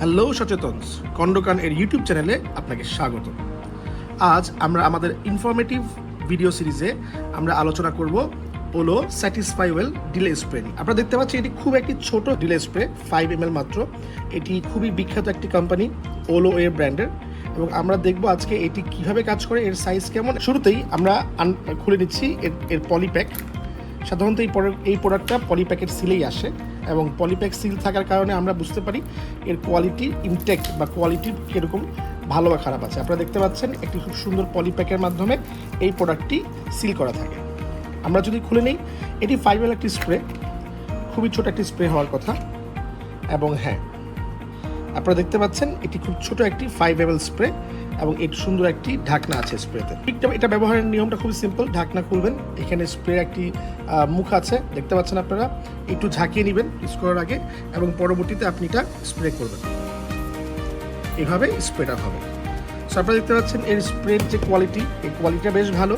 Hello সচেতনস, খণ্ডকান এর YouTube চ্যানেলে আপনাকে স্বাগত। আজ আমরা আমাদের ইনফরমেটিভ ভিডিও সিরিজে আমরা আলোচনা করব ওলো স্যাটিসফাই ওয়েল ডিলে স্প্রে। আপনারা দেখতে পাচ্ছেন এটি খুব একটি ছোট ডিলে স্প্রে, 5 ml মাত্র। এটি খুবই বিখ্যাত একটি কোম্পানি, ওলো এর ব্র্যান্ডের, এবং আমরা দেখব আজকে এটি কিভাবে কাজ করে, এর সাইজ কেমন। শুরুতেই আমরা খুলে নিচ্ছি এর পলিপ্যাক। সাধারণত এই প্রোডাক্টটা পলিপ্যাকের সিলেই আসে, এবং পলিপ্যাক সিল থাকার কারণে আমরা বুঝতে পারি এর কোয়ালিটি ইনটেক্ট বা কোয়ালিটি কীরকম ভালো বা খারাপ আছে। আপনারা দেখতে পাচ্ছেন একটি খুব সুন্দর পলিপ্যাকের মাধ্যমে এই প্রোডাক্টটি সিল করা থাকে। আমরা যদি খুলে নিই, এটি 5 ml একটি স্প্রে, খুবই ছোট একটি স্প্রে হওয়ার কথা। এবং হ্যাঁ, আপনারা দেখতে পাচ্ছেন এটি খুব ছোট একটি 5 ml স্প্রে, এবং এর সুন্দর একটি ঢাকনা আছে স্প্রেতে। এটা ব্যবহারের নিয়মটা খুবই সিম্পল। ঢাকনা খুলবেন, এখানে স্প্রে একটি মুখ আছে, দেখতে পাচ্ছেন আপনারা। একটু ঝাঁকিয়ে নেবেন ইউজ করার আগে, এবং পরবর্তীতে আপনি এটা স্প্রে করবেন। এভাবে স্প্রেটা হবে। সো আপনারা দেখতে পাচ্ছেন এর স্প্রের যে কোয়ালিটি, এই কোয়ালিটিটা বেশ ভালো,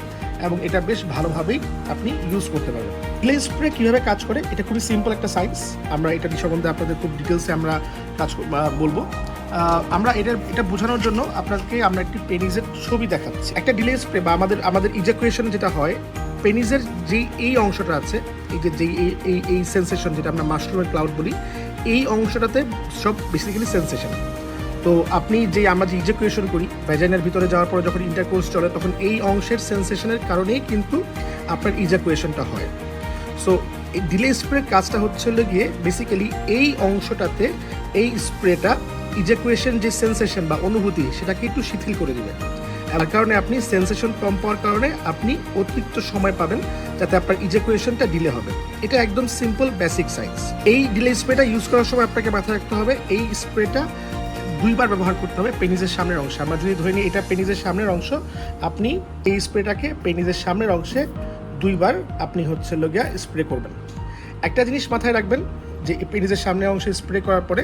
এবং এটা বেশ ভালোভাবেই আপনি ইউজ করতে পারবেন। ডিলে স্প্রে কীভাবে কাজ করে, এটা খুবই সিম্পল একটা সাইন্স। আমরা এটা সম্বন্ধে আপনাদের খুব ডিটেলসে আমরা বলবো। আমরা এটা বোঝানোর জন্য আপনাকে আমরা একটি পেনিসের ছবি দেখাচ্ছি। একটা ডিলে স্প্রে বা আমাদের ইজাকুয়েশন যেটা হয়, পেনিসের যেই এই অংশটা আছে, এই যে এই সেন্সেশন যেটা আমরা মাশরুমের ক্লাউড বলি, এই অংশটাতে সব বেসিক্যালি সেন্সেশন। তো আপনি আমরা যে ইজাকুয়েশন করি, ভ্যাজাইনার ভিতরে যাওয়ার পরে যখন ইন্টারকোর্স চলে, তখন এই অংশের সেন্সেশনের কারণেই কিন্তু আপনার ইজাকুয়েশনটা হয়। সো এই ডিলে স্প্রের কাজটা হচ্ছে গিয়ে বেসিক্যালি এই অংশটাতে এই স্প্রেটা ইজাকুয়েশন যে সেন্সেশন বা অনুভূতি, সেটাকে একটু শিথিল করে দেবে। এর কারণে আপনি সেন্সেশন কম পাওয়ার কারণে আপনি অতিরিক্ত সময় পাবেন, যাতে আপনার ইজাকুয়েশনটা ডিলে হবে। এটা একদম সিম্পল বেসিক সাইন্স। এই ডিলে স্প্রেটা ইউজ করার সময় আপনাকে মাথায় রাখতে হবে, এই স্প্রেটা 2 বার ব্যবহার করতে হবে পেনিসের সামনের অংশে। আমরা যদি ধরে নিই এটা পেনিসের সামনের অংশ, আপনি এই স্প্রেটাকে পেনিসের সামনের অংশে 2 বার আপনি স্প্রে করবেন। একটা জিনিস মাথায় রাখবেন, যে পেনিসের সামনের অংশে স্প্রে করার পরে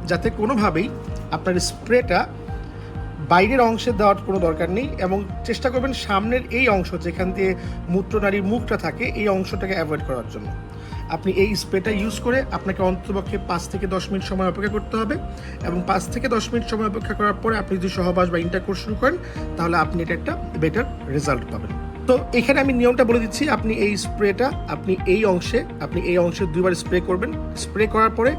যাতে কোনোভাবেই আপনার স্প্রেটা বাইরের অংশে দেওয়ার কোনো দরকার নেই, এবং চেষ্টা করবেন সামনের এই অংশ যেখান দিয়ে মূত্রনালীর মুখটা থাকে, এই অংশটাকে অ্যাভয়েড করার জন্য। আপনি এই স্প্রেটা ইউজ করে আপনাকে অন্ততপক্ষে 5 থেকে 10 মিনিট সময় অপেক্ষা করতে হবে, এবং 5 থেকে 10 মিনিট সময় অপেক্ষা করার পরে আপনি যদি সহবাস বা ইন্টারকোর্স শুরু করেন, তাহলে আপনি এটা একটা বেটার রেজাল্ট পাবেন। তো এখানে আমি নিয়মটা বলে দিচ্ছি। আপনি এই স্প্রেটা আপনি এই অংশে 2 বার স্প্রে করবেন। স্প্রে করার পরে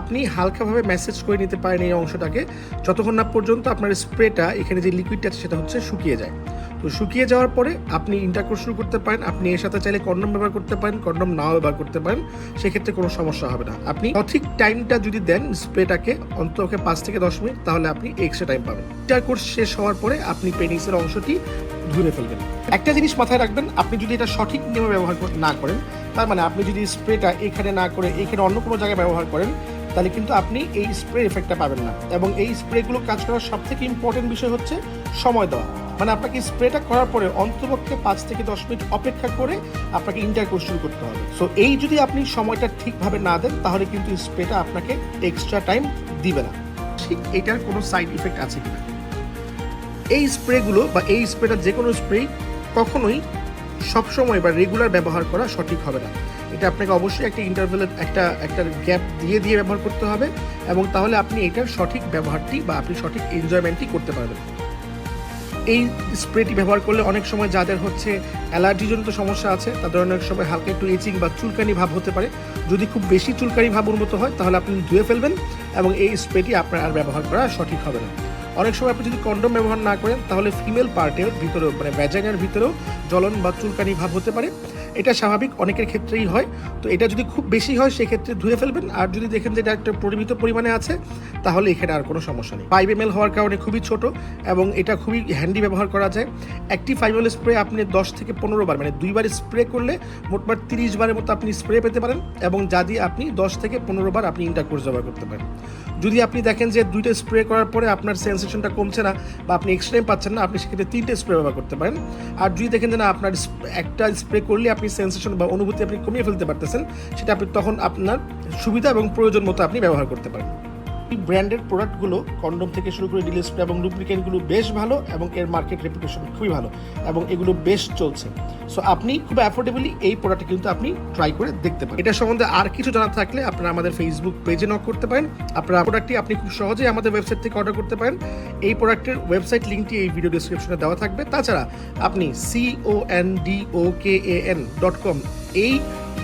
আপনি হালকাভাবে ম্যাসেজ করে নিতে পারেন এই অংশটাকে, যতক্ষণ না পর্যন্ত আপনার স্প্রেটা এখানে যে লিকুইডটা আছে সেটা শুকিয়ে যায়। তো শুকিয়ে যাওয়ার পরে আপনি ইন্টারকোর্স শুরু করতে পারেন। আপনি এর সাথে চাইলে কন্ডম ব্যবহার করতে পারেন, কন্ডম নাও ব্যবহার করতে পারেন, সেক্ষেত্রে কোনো সমস্যা হবে না। আপনি সঠিক টাইমটা যদি দেন স্প্রেটাকে, অন্তত 5 থেকে 10 মিনিট, তাহলে আপনি এক্সট্রা টাইম পাবেন। ইন্টারকোর্স শেষ হওয়ার পরে আপনি পেনিসের অংশটি ধুয়ে ফেলবেন। একটা জিনিস মাথায় রাখবেন, আপনি যদি এটা সঠিক নিয়মে ব্যবহার না করেন, তার মানে আপনি যদি স্প্রেটা এখানে না করে এখানে অন্য কোনো জায়গায় ব্যবহার করেন, তাহলে কিন্তু আপনি এই স্প্রে এফেক্টটা পাবেন না। এবং এই স্প্রেগুলো কাজ করার সবথেকে ইম্পর্টেন্ট বিষয় হচ্ছে সময় দেওয়া। মানে আপনাকে স্প্রেটা করার পরে অন্ততপক্ষে 5 থেকে 10 মিনিট অপেক্ষা করে আপনাকে ইন্টারকোর্স শুরু করতে হবে। সো এই যদি আপনি সময়টা ঠিকভাবে না দেন, তাহলে কিন্তু স্প্রেটা আপনাকে এক্সট্রা টাইম দিবে না। ঠিক এটার কোনো সাইড ইফেক্ট আছে কিনা, এই স্প্রেগুলো বা এই স্প্রেটা যে কোনো স্প্রে কখনোই সবসময় বা রেগুলার ব্যবহার করা সঠিক হবে না। এটা আপনাকে অবশ্যই একটা ইন্টারভেলের একটা গ্যাপ দিয়ে ব্যবহার করতে হবে, এবং তাহলে আপনি এটার সঠিক ব্যবহারটি বা আপনি সঠিক এনজয়মেন্টটি করতে পারবেন। এই স্প্রেটি ব্যবহার করলে অনেক সময় যাদের অ্যালার্জিজনিত সমস্যা আছে, তাদের অনেক সময় হালকা একটু ইচিং বা চুলকানি ভাব হতে পারে। যদি খুব বেশি চুলকানি ভাব উন্নত হয়, তাহলে আপনি ধুয়ে ফেলবেন, এবং এই স্প্রেটি আপনার আর ব্যবহার করা সঠিক হবে না। অনেক সময় আপনি যদি কন্ডম ব্যবহার না করেন, তাহলে ফিমেল পার্টের ভিতরেও ভ্যাজাইনার ভিতরেও জ্বলন বা চুলকানি ভাব হতে পারে। এটা স্বাভাবিক, অনেকের ক্ষেত্রেই হয়। তো এটা যদি খুব বেশি হয়, সেক্ষেত্রে ধুয়ে ফেলবেন। আর যদি দেখেন যে এটা একটা পরিমিত পরিমাণে আছে, তাহলে এখানে আর কোনো সমস্যা নেই। 5 ml হওয়ার কারণে খুবই ছোট, এবং এটা খুবই হ্যান্ডি ব্যবহার করা যায়। একটি 5 ml স্প্রে আপনি 10 থেকে 15 বার, মানে 2 বার স্প্রে করলে মোটমাট 30 বারের মতো আপনি স্প্রে পেতে পারেন, এবং যা দিয়ে আপনি 10 থেকে 15 বার আপনি ইন্টারকোর্স ব্যবহার করতে পারেন। যদি আপনি দেখেন যে 2টা স্প্রে করার পরে আপনার সেন্সেশনটা কমছে না বা আপনি এক্সট্রা টাইম পাচ্ছেন না, আপনি সেক্ষেত্রে 3টে স্প্রে ব্যবহার করতে পারেন। আর যদি দেখেন যে না, আপনার একটা স্প্রে করলে আপনি সেন্সেশন বা অনুভূতি আপনি কমিয়ে ফেলতে পারতেছেন, সেটা আপনি তখন আপনার সুবিধা এবং প্রয়োজন মতো আপনি ব্যবহার করতে পারেন। এই ব্র্যান্ডের প্রোডাক্টগুলো কন্ডোম থেকে শুরু করে ডিল স্প্রে এবং লুব্রিকেন্টগুলো বেশ ভালো এবং এর মার্কেট রেপুটেশন খুবই ভালো এবং এগুলো বেশ চলছে। সো আপনি খুব অ্যাফোর্ডেবলি এই প্রোডাক্টটি কিন্তু আপনি ট্রাই করে দেখতে পারেন। এটা সম্বন্ধে আর কিছু জানার থাকলে আপনারা আমাদের ফেসবুক পেজে নক করতে পারেন। আপনারা প্রোডাক্টটি আপনি খুব সহজেই আমাদের ওয়েবসাইট থেকে অর্ডার করতে পারেন। এই প্রোডাক্টের ওয়েবসাইট লিঙ্কটি এই ভিডিও ডিসক্রিপশনে দেওয়া থাকবে। তাছাড়া আপনি condokan.com এই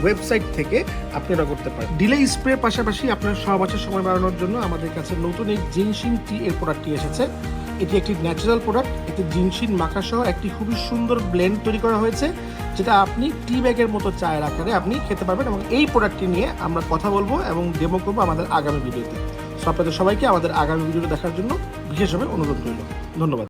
ওয়েবসাইট থেকে আপনি অর্ডার করতে পারেন। ডিলে স্প্রের পাশাপাশি আপনার সহবাসের সময় বাড়ানোর জন্য আমাদের কাছে নতুন এই জিনশিন টি এর প্রোডাক্টটি এসেছে। এটি একটি ন্যাচারাল প্রোডাক্ট। এতে জিনশিন মাখা সহ একটি খুবই সুন্দর ব্লেন্ড তৈরি করা হয়েছে, যেটা আপনি টি ব্যাগের মতো চায়ের আকারে আপনি খেতে পারবেন। এবং এই প্রোডাক্টটি নিয়ে আমরা কথা বলবো এবং ডেমো করবো আমাদের আগামী ভিডিওতে। সো আপনাদের সবাইকে আমাদের আগামী ভিডিওটা দেখার জন্য বিশেষভাবে অনুরোধ রইল। ধন্যবাদ।